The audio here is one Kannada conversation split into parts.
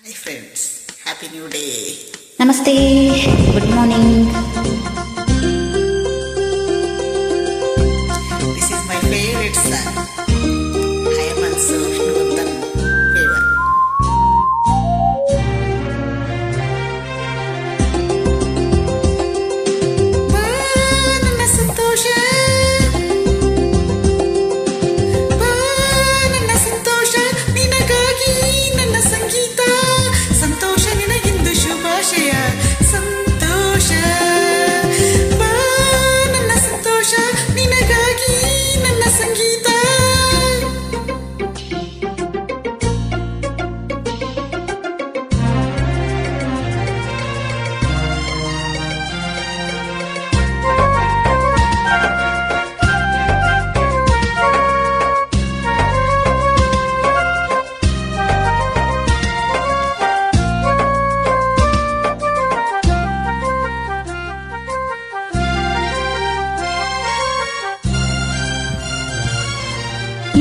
Hi friends, happy new day. Namaste, good morning. This is my favorite song. I am also Vishnuvardan favor. ನನ್ನ ಸಂತೋಷ ನನ್ನ ಸಂತೋಷ ನಿನಗಾಗಿ ನನ್ನ ಸಂಗೀತ ಸಂತೋಷ ನಿನಗಿಂದು ಶುಭಾಶಯ ಸಂತೋಷ ನನ್ನ ಸಂತೋಷ ನಿನಗಾಗಿ ನನ್ನ ಸಂಗೀತ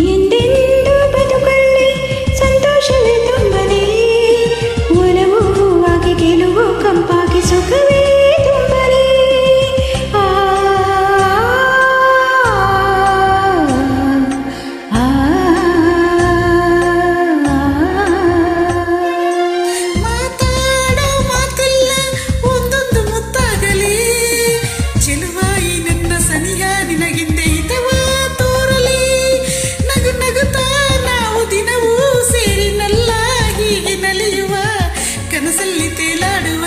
ಎಂದೆಂದು ಬದುಕಲ್ಲಿ ಸಂತೋಷವೇ ತುಂಬಲಿ, ಒಲವು ಹೂವಾಗಿ ಗೆಲುವು ಕಂಪಾಗಿ ಸುಖವೇ ತುಂಬಲಿ. ಮಾತಾಡೋ ಮಾತೆಲ್ಲ ಒಂದೊಂದು ಮುತ್ತಾಗಲಿ, ಚೆಲುವಾಯಿ ನನ್ನ ಸನಿಹ ನಿನಗಿಂದೆ ಹಿತವ ತೋರಲಿ. ನಗು ನಗುತ್ತಾ ನಾವು ದಿನವೂ ಸೇರಿ ನಲ್ಲ ಹೀಗೆ ನಲಿಯುವ, ಕನಸಲ್ಲಿ ತೇಲಾಡುವ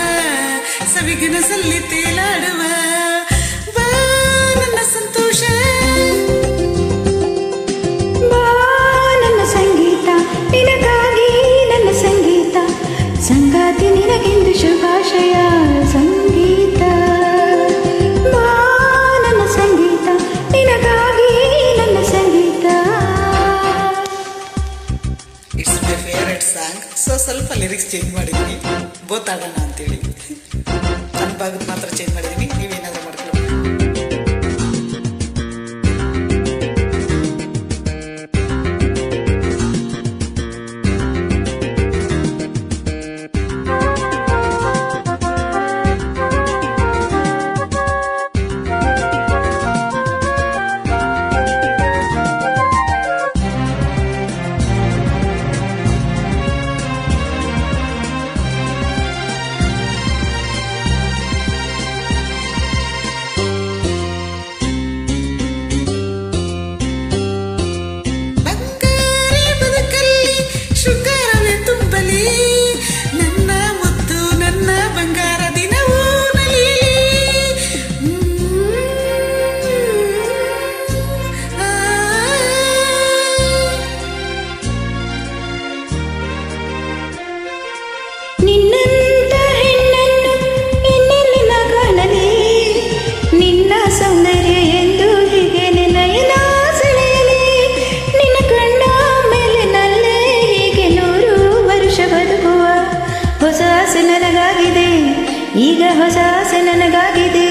ಸವಿಗನಸಲ್ಲಿ ತೇಲಾಡುವ. ಬಾ ನನ್ನ ಸಂತೋಷ ಬಾ ನನ್ನ ಸಂಗೀತ, ನಿನಗಾಗಿ ನನ್ನ ಸಂಗೀತ, ಸಂಗಾತಿ ನಿನಗೆಂದು ಶುಭಾಶಯ ಸಂಗೀತ. ಬಾ ನನ್ನ ಸಂಗೀತ, ನಿನಗಾಗಿ ನನ್ನ ಸಂಗೀತ. It's my favourite song. ಸ್ವಲ್ಪ ಲಿರಿಕ್ಸ್ ಚೇಂಜ್ ಮಾಡಿದ್ದೀನಿ, ಬೋತಾಡೋಣ ಅಂತೇಳಿ. ನನ್ನ ಭಾಗದ ಮಾತ್ರ ಚೇಂಜ್ ಮಾಡಿದ್ದೀನಿ, ನೀವೇನಾದರೂ ಮಾಡ್ಕೊಳ್ಳಿ. ಬಂಗಾರಿ ಬದುಕಲ್ಲಿ ಶೃಂಗಾರವೇ ತುಂಬಲಿ, ನನ್ನ ಮುದ್ದು ನನ್ನ ಬಂಗಾರ ದಿನವೂ ನಲಿಯಲಿ. ನಿನ್ನಂತ ಹೆಣ್ಣನ್ನು ಇನ್ನೆಲ್ಲಿ ನಾ ಕಾಣಲಿ, ನಿನ್ನ ಸೌಂದರ್ಯ ಎಂದು ಹೀಗೆ ನಯನ ಸೆಳೆಯಲಿ. ನಿನ್ನ ಕಣ್ಣ ಮೇಲೆ ನಲ್ಲೇ ಹೀಗೆ 100 ವರ್ಷ ಬದುಕುವ ಹೊಸ ಆಸೆ ನನಗಾಗಿದೆ, ಈಗ ಹೊಸ ಆಸೆ ನನಗಾಗಿದೆ.